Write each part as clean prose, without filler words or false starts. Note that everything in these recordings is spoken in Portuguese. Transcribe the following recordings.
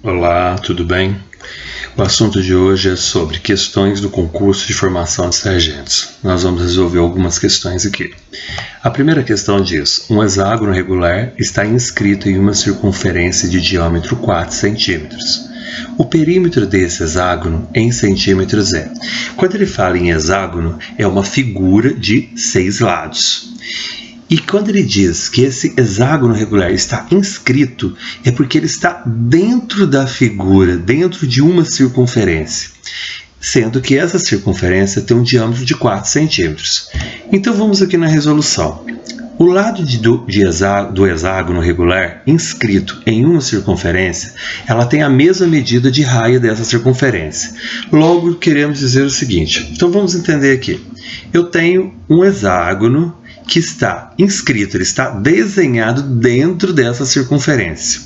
Olá, tudo bem? O assunto de hoje é sobre questões do concurso de formação de sargentos. Nós vamos resolver algumas questões aqui. A primeira questão diz: um hexágono regular está inscrito em uma circunferência de diâmetro 4 centímetros. O perímetro desse hexágono em centímetros é. Quando ele fala em hexágono, é uma figura de 6 lados. E quando ele diz que esse hexágono regular está inscrito, é porque ele está dentro da figura, dentro de uma circunferência, sendo que essa circunferência tem um diâmetro de 4 centímetros. Então vamos aqui na resolução. O lado do hexágono regular inscrito em uma circunferência, ela tem a mesma medida de raio dessa circunferência. Logo, queremos dizer o seguinte. Então vamos entender aqui. Eu tenho um hexágono que está inscrito, ele está desenhado dentro dessa circunferência.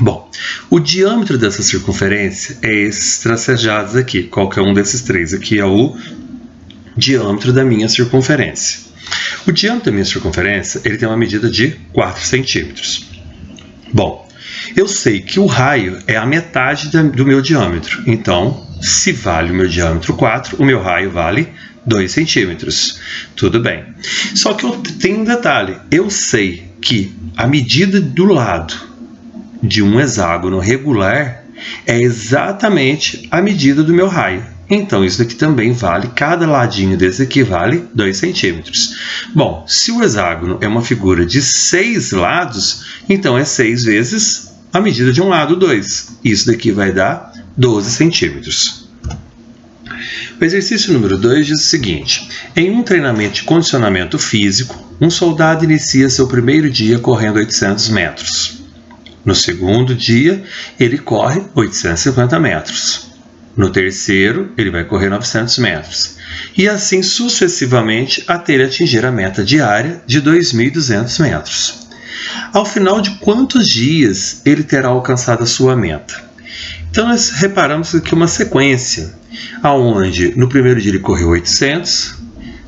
Bom, o diâmetro dessa circunferência é esses tracejados aqui. Qualquer um desses três aqui é o diâmetro da minha circunferência. O diâmetro da minha circunferência ele tem uma medida de 4 centímetros. Bom, eu sei que o raio é a metade do meu diâmetro. Então, se vale o meu diâmetro 4, o meu raio vale 2 centímetros. Tudo bem. Só que eu tenho um detalhe. Eu sei que a medida do lado de um hexágono regular é exatamente a medida do meu raio. Então, isso daqui também vale, cada ladinho desse aqui vale 2 centímetros. Bom, se o hexágono é uma figura de 6 lados, então é 6 vezes a medida de um lado, 2. Isso daqui vai dar 12 centímetros. O exercício número 2 diz o seguinte: em um treinamento de condicionamento físico, um soldado inicia seu primeiro dia correndo 800 metros. No segundo dia, ele corre 850 metros. No terceiro, ele vai correr 900 metros. E assim sucessivamente até ele atingir a meta diária de 2.200 metros. Ao final de quantos dias ele terá alcançado a sua meta? Então, nós reparamos aqui uma sequência, onde no primeiro dia ele correu 800,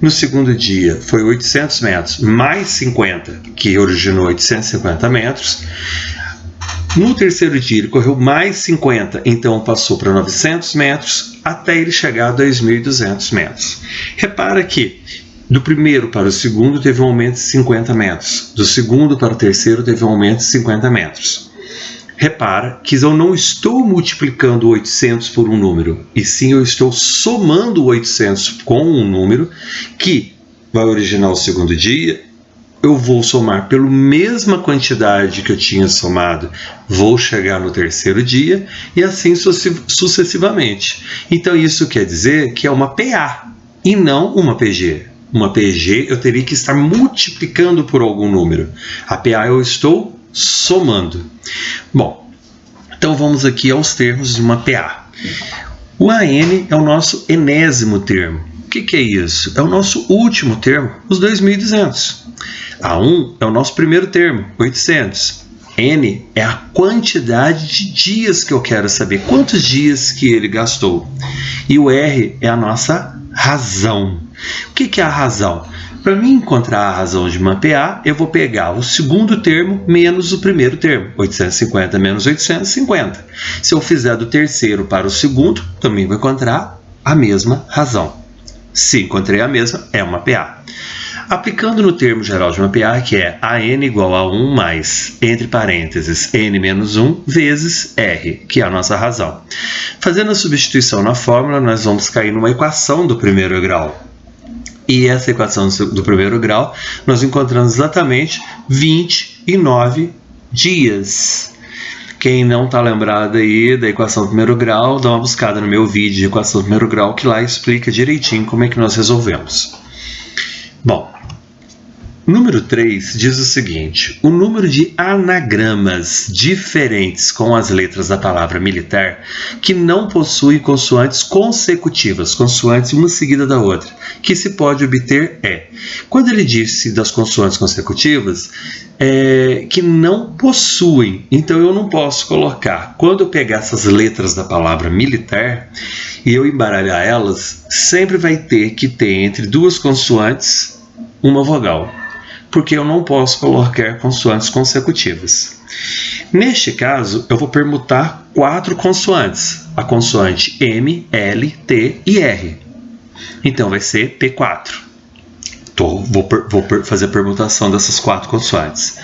no segundo dia foi 800 metros mais 50, que originou 850 metros. No terceiro dia ele correu mais 50, então passou para 900 metros, até ele chegar a 2.200 metros. Repara que do primeiro para o segundo teve um aumento de 50 metros, do segundo para o terceiro teve um aumento de 50 metros. Repara que eu não estou multiplicando 800 por um número, e sim eu estou somando 800 com um número que vai originar o segundo dia. Eu vou somar pela mesma quantidade que eu tinha somado, vou chegar no terceiro dia e assim sucessivamente. Então isso quer dizer que é uma PA e não uma PG. Uma PG eu teria que estar multiplicando por algum número. A PA eu estou somando. Bom, então vamos aqui aos termos de uma PA. O AN é o nosso enésimo termo. O que é isso? É o nosso último termo, os 2.200. A1 é o nosso primeiro termo, 800. N é a quantidade de dias que eu quero saber, quantos dias que ele gastou. E o R é a nossa razão. O que é a razão? Para mim encontrar a razão de uma PA, eu vou pegar o segundo termo menos o primeiro termo. 850 menos 850. Se eu fizer do terceiro para o segundo, também vou encontrar a mesma razão. Se encontrei a mesma, é uma PA. Aplicando no termo geral de uma PA, que é AN igual a 1 mais, entre parênteses, N menos 1 vezes R, que é a nossa razão. Fazendo a substituição na fórmula, nós vamos cair numa equação do primeiro grau. E essa equação do primeiro grau, nós encontramos exatamente 29 dias. Quem não está lembrado aí da equação do primeiro grau, dá uma buscada no meu vídeo de equação do primeiro grau, que lá explica direitinho como é que nós resolvemos. Bom, número 3 diz o seguinte: o número de anagramas diferentes com as letras da palavra militar que não possuem consoantes consecutivas, consoantes uma seguida da outra, que se pode obter é. Quando ele disse das consoantes consecutivas, que não possuem, então eu não posso colocar. Quando eu pegar essas letras da palavra militar e eu embaralhar elas, sempre vai ter que ter entre duas consoantes uma vogal. porque eu não posso colocar consoantes consecutivas. Neste caso, eu vou permutar 4 consoantes, a consoante M, L, T e R. Então vai ser P4. Vou fazer a permutação dessas 4 consoantes.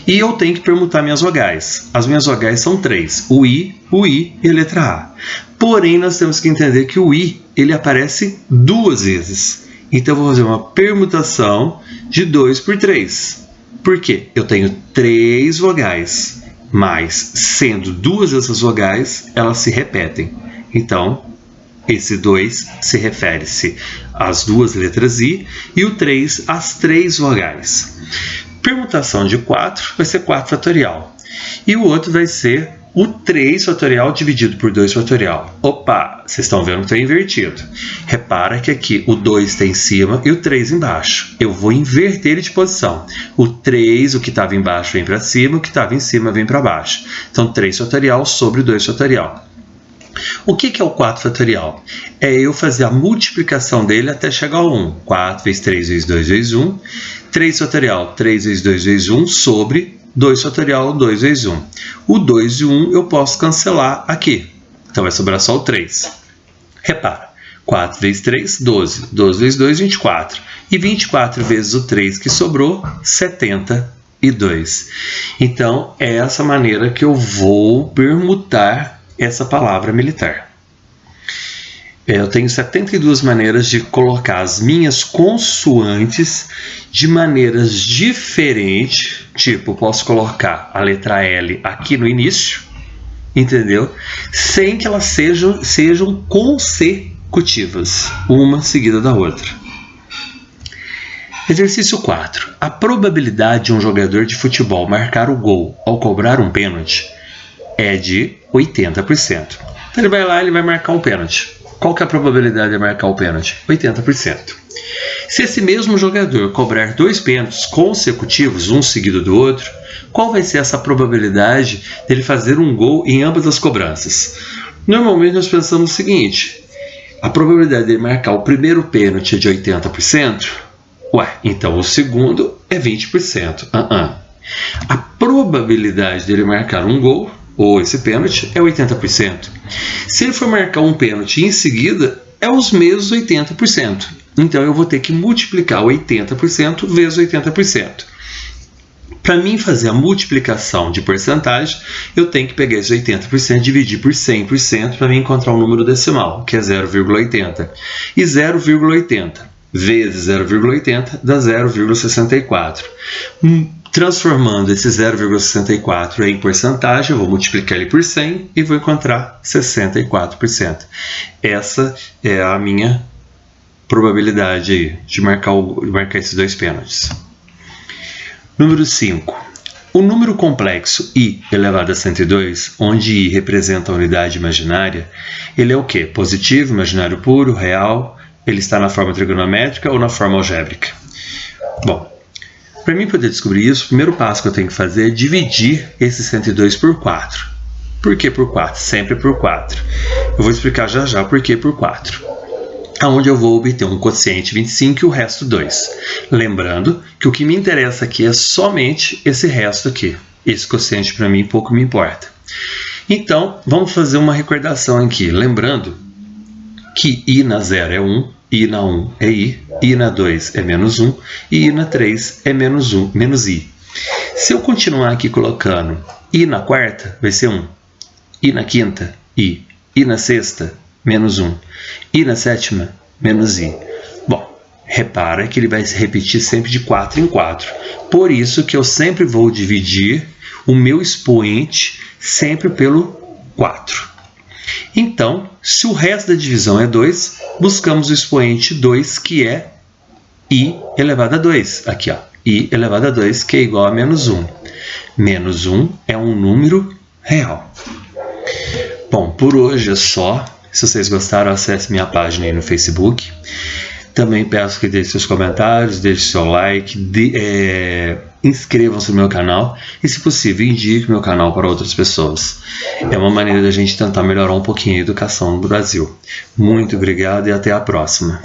E eu tenho que permutar minhas vogais. As minhas vogais são 3, o I e a letra A. Porém, nós temos que entender que o I ele aparece 2 vezes. Então, eu vou fazer uma permutação de 2 por 3. Por quê? Eu tenho 3 vogais, mas sendo 2 dessas vogais, elas se repetem. Então, esse 2 se refere-se às 2 letras I e o 3 às 3 vogais. Permutação de 4 vai ser 4 fatorial. E o outro vai ser o 3 fatorial dividido por 2 fatorial. Opa, vocês estão vendo que está invertido. Repara que aqui o 2 está em cima e o 3 embaixo. Eu vou inverter ele de posição. O 3, o que estava embaixo, vem para cima, o que estava em cima vem para baixo. Então, 3 fatorial sobre 2 fatorial. O que é o 4 fatorial? É eu fazer a multiplicação dele até chegar ao 1. 4 vezes 3 vezes 2 vezes 1. 3 fatorial, 3 vezes 2 vezes 1 sobre 2 fatorial, 2 vezes 1. O 2 e 1 eu posso cancelar aqui. Então vai sobrar só o 3. Repara, 4 vezes 3, 12. 12 vezes 2, 24. E 24 vezes o 3 que sobrou, 72. Então é essa maneira que eu vou permutar essa palavra militar. Eu tenho 72 maneiras de colocar as minhas consoantes de maneiras diferentes. Tipo, posso colocar a letra L aqui no início, entendeu? Sem que elas sejam consecutivas, uma seguida da outra. Exercício 4. A probabilidade de um jogador de futebol marcar o gol ao cobrar um pênalti é de 80%. Então ele vai lá e vai marcar um pênalti. Qual que é a probabilidade de marcar o pênalti? 80%. Se esse mesmo jogador cobrar 2 pênaltis consecutivos, um seguido do outro, qual vai ser essa probabilidade dele fazer um gol em ambas as cobranças? Normalmente nós pensamos o seguinte: a probabilidade de marcar o primeiro pênalti é de 80%? Ué, então o segundo é 20%. A probabilidade dele marcar um gol ou esse pênalti é 80%. Se ele for marcar um pênalti em seguida, é os mesmos 80%. Então eu vou ter que multiplicar 80% vezes 80%. Para mim fazer a multiplicação de porcentagem, eu tenho que pegar esse 80% e dividir por 100% para mim encontrar um número decimal, que é 0,80. E 0,80 vezes 0,80 dá 0,64. Transformando esse 0,64 em porcentagem, eu vou multiplicar ele por 100 e vou encontrar 64%. Essa é a minha probabilidade de marcar esses 2 pênaltis. Número 5. O número complexo i elevado a 102, onde i representa a unidade imaginária, ele é o quê? Positivo, imaginário puro, real? Ele está na forma trigonométrica ou na forma algébrica? Bom, para mim poder descobrir isso, o primeiro passo que eu tenho que fazer é dividir esse 102 por 4. Por que por 4? Sempre por 4. Eu vou explicar já já por que por 4. Onde eu vou obter um quociente 25 e o resto 2. Lembrando que o que me interessa aqui é somente esse resto aqui. Esse quociente para mim pouco me importa. Então, vamos fazer uma recordação aqui. Lembrando que i na 0 é 1, i na 1 é i na 2 é menos 1 e i na 3 é menos i. Se eu continuar aqui colocando i na quarta, vai ser 1, i na quinta, i na sexta, menos 1, i na sétima, menos i. Bom, repara que ele vai se repetir sempre de 4 em 4. Por isso que eu sempre vou dividir o meu expoente sempre pelo 4. Então, se o resto da divisão é 2, buscamos o expoente 2, que é i elevado a 2. Aqui, ó, i elevado a 2, que é igual a menos 1. Menos 1 é um número real. Bom, por hoje é só. Se vocês gostaram, acesse minha página aí no Facebook. Também peço que deixem seus comentários, deixem seu like, inscrevam-se no meu canal e, se possível, indique meu canal para outras pessoas. É uma maneira da gente tentar melhorar um pouquinho a educação no Brasil. Muito obrigado e até a próxima.